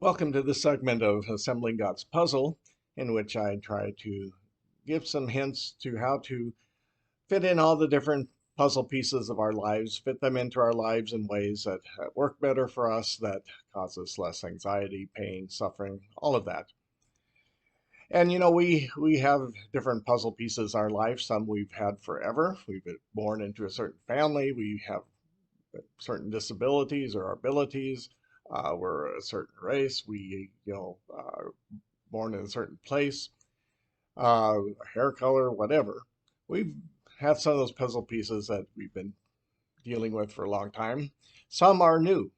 Welcome to this segment of Assembling God's Puzzle, in which I try to give some hints to how to fit in all the different puzzle pieces of our lives, fit them into our lives in ways that work better for us, that cause us less anxiety, pain, suffering, all of that. And we have different puzzle pieces in our life. Some we've had forever. We've been born into a certain family. We have certain disabilities or abilities. We're a certain race. We, are born in a certain place, hair color, whatever. We've had some of those puzzle pieces that we've been dealing with for a long time. Some are new.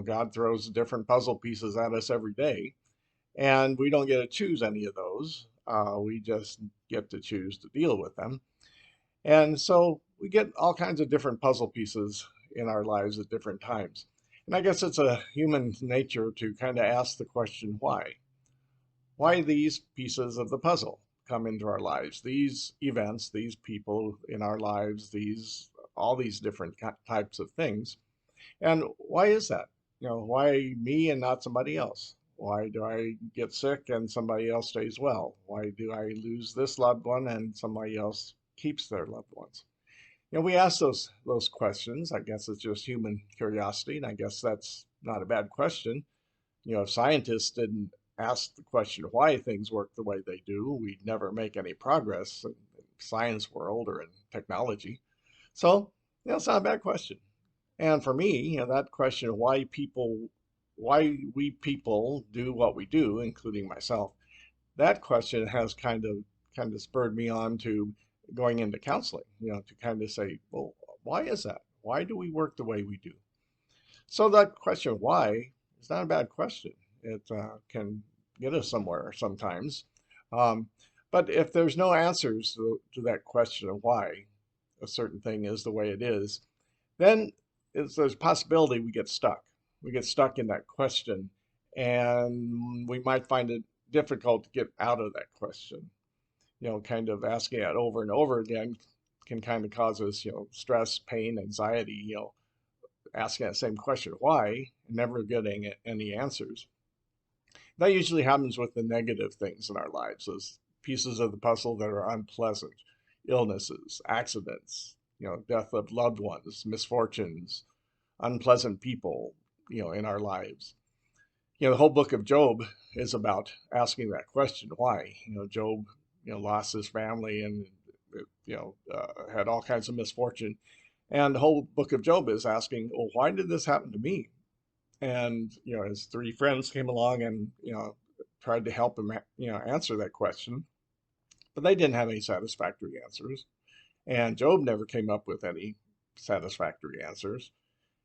God throws different puzzle pieces at us every day, and we don't get to choose any of those. We just get to choose to deal with them. And so we get all kinds of different puzzle pieces in our lives at different times. And I guess it's a human nature to kind of ask the question, why? Why these pieces of the puzzle come into our lives? These events, these people in our lives, all these different types of things. And why is that? Why me and not somebody else? Why do I get sick and somebody else stays well? Why do I lose this loved one and somebody else keeps their loved ones? We ask those questions. I guess it's just human curiosity, and I guess that's not a bad question. If scientists didn't ask the question why things work the way they do, we'd never make any progress in science world or in technology. So, it's not a bad question. And for me, that question, why we people do what we do, including myself, that question has kind of spurred me on to going into counseling, to kind of say, well, why is that? Why do we work the way we do? So that question, why, is not a bad question. It can get us somewhere sometimes. Um, but if there's no answers to that question of why a certain thing is the way it is, then there's a possibility we get stuck. We get stuck in that question, and we might find it difficult to get out of that question. Kind of asking it over and over again can kind of cause us, stress, pain, anxiety, asking that same question, why, never getting any answers. That usually happens with the negative things in our lives, those pieces of the puzzle that are unpleasant, illnesses, accidents, death of loved ones, misfortunes, unpleasant people, in our lives. The whole book of Job is about asking that question, why? Job, lost his family and, had all kinds of misfortune. And the whole book of Job is asking, well, why did this happen to me? And, his three friends came along and, tried to help him, answer that question, but they didn't have any satisfactory answers. And Job never came up with any satisfactory answers.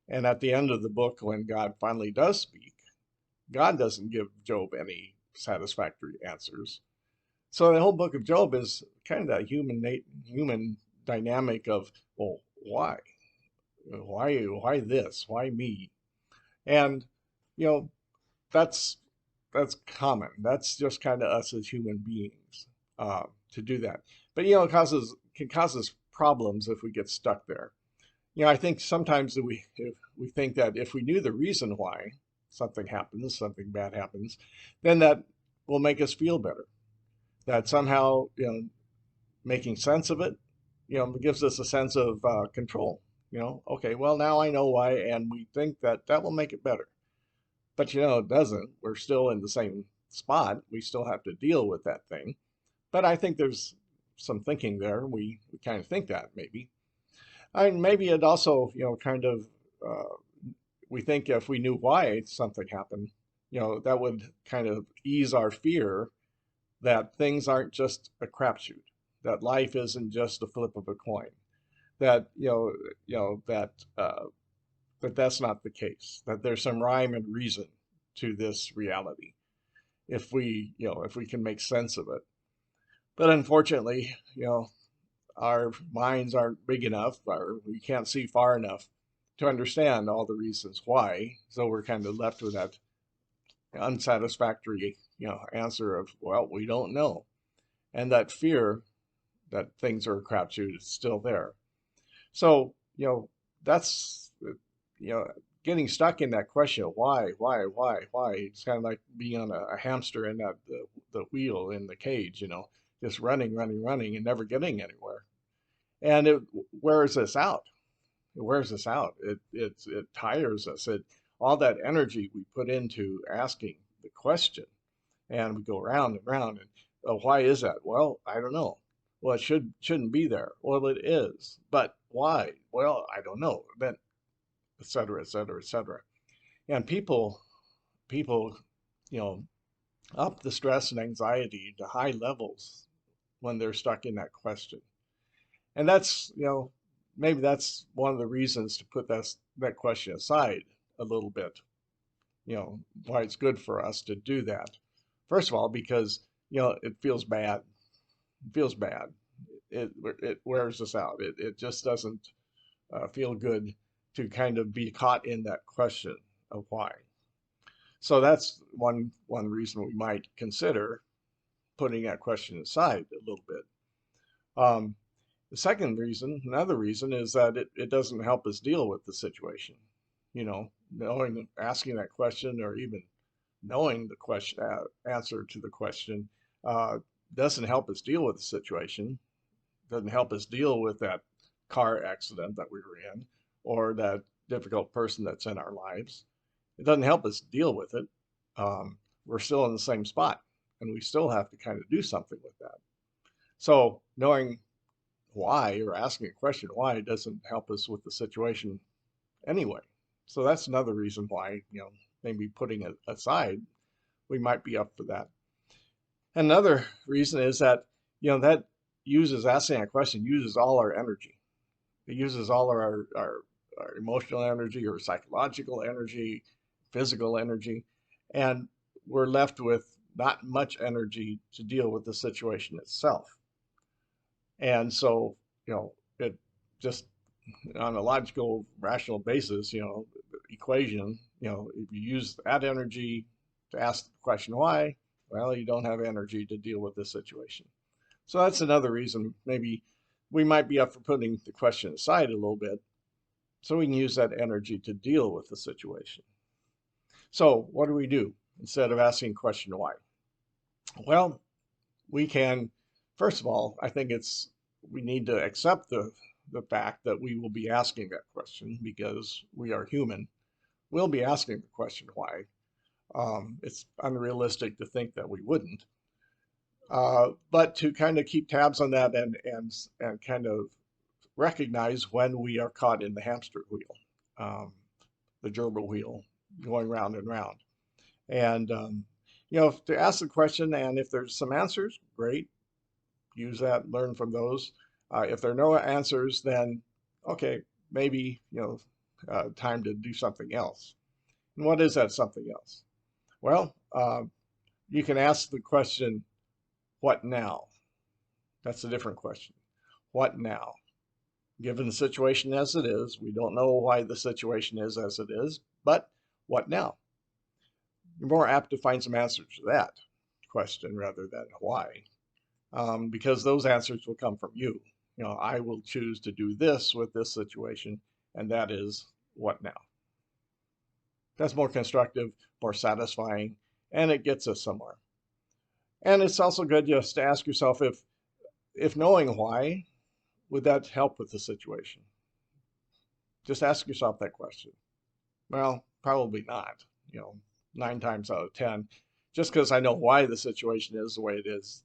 And at the end of the book, when God finally does speak, God doesn't give Job any satisfactory answers. So the whole book of Job is kind of that human dynamic of, well, why? Why this? Why me? And you know, that's that's common. That's just kind of us as human beings to do that. But it can cause us problems if we get stuck there. I think sometimes that we think that if we knew the reason why something happens, something bad happens, then that will make us feel better. That somehow, making sense of it, gives us a sense of control. Okay, well, now I know why, and we think that that will make it better. But it doesn't. We're still in the same spot. We still have to deal with that thing. But I think there's some thinking there. We kind of think that maybe. And maybe it also, we think if we knew why something happened, that would kind of ease our fear that things aren't just a crapshoot, that life isn't just a flip of a coin, that that that's not the case, that there's some rhyme and reason to this reality if we can make sense of it. But unfortunately, our minds aren't big enough, or we can't see far enough to understand all the reasons why. So we're kind of left with that unsatisfactory, answer of, well, we don't know. And that fear that things are a crapshoot is still there. So, that's, getting stuck in that question, why? It's kind of like being on a hamster in that the wheel in the cage, just running, and never getting anywhere. And it wears us out. It wears us out. It tires us. All that energy we put into asking the question, and we go round and round. And why is that? Well, I don't know. Well, it shouldn't be there. Well, it is, but why? Well, I don't know. Then, et cetera, et cetera, et cetera. And people, you know, up the stress and anxiety to high levels when they're stuck in that question. And that's, maybe that's one of the reasons to put that question aside a little bit. Why it's good for us to do that. First of all, because, it feels bad. It feels bad. It wears us out. It just doesn't feel good to kind of be caught in that question of why. So that's one reason we might consider putting that question aside a little bit. Another reason is that it doesn't help us deal with the situation. Asking that question, or even knowing the question answer to the question, doesn't help us deal with the situation. Doesn't help us deal with that car accident that we were in, or that difficult person that's in our lives. It doesn't help us deal with it. We're still in the same spot, and we still have to kind of do something with that. So knowing why, or asking a question why, doesn't help us with the situation anyway. So that's another reason why, maybe putting it aside, we might be up for that. Another reason is that, that asking a question uses all our energy. It uses all of our emotional energy, or psychological energy, physical energy, and we're left with not much energy to deal with the situation itself. And so, it just, on a logical, rational basis, equation, if you use that energy to ask the question why, well, you don't have energy to deal with this situation. So that's another reason maybe we might be up for putting the question aside a little bit, so we can use that energy to deal with the situation. So what do we do instead of asking the question why? Well, we can, first of all, I think we need to accept the fact that we will be asking that question, because we are human. We'll be asking the question why. It's unrealistic to think that we wouldn't. But to kind of keep tabs on that, and kind of recognize when we are caught in the hamster wheel, the gerbil wheel, going round and round. And, to ask the question, and if there's some answers, great. Use that, learn from those. If there are no answers, then, okay, maybe, time to do something else. And what is that something else? Well, you can ask the question, what now? That's a different question. What now? Given the situation as it is, we don't know why the situation is as it is, but what now? You're more apt to find some answers to that question rather than why, because those answers will come from you. I will choose to do this with this situation, and that is what now. That's more constructive, more satisfying, and it gets us somewhere. And it's also good just to ask yourself, if knowing why, would that help with the situation? Just ask yourself that question. Well, probably not. 9 times out of 10, just because I know why the situation is the way it is,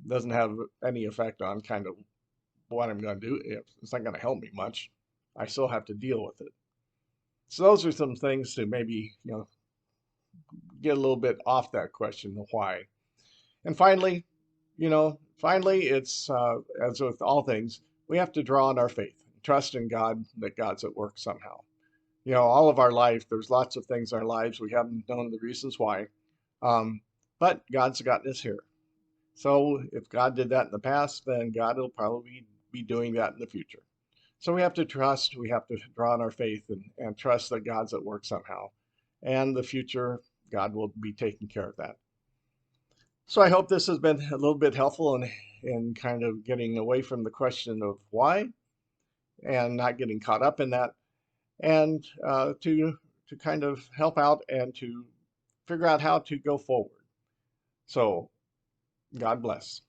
doesn't have any effect on kind of what I'm going to do. It's not going to help me much. I still have to deal with it. So those are some things to maybe, get a little bit off that question of why. And finally, it's as with all things, we have to draw on our faith, trust in God, that God's at work somehow. All of our life, there's lots of things in our lives we haven't known the reasons why, but God's gotten us here. So if God did that in the past, then God will probably be doing that in the future. So we have to trust, we have to draw on our faith, and trust that God's at work somehow. And the future, God will be taking care of that. So I hope this has been a little bit helpful in kind of getting away from the question of why, and not getting caught up in that. and to kind of help out and to figure out how to go forward. So God bless.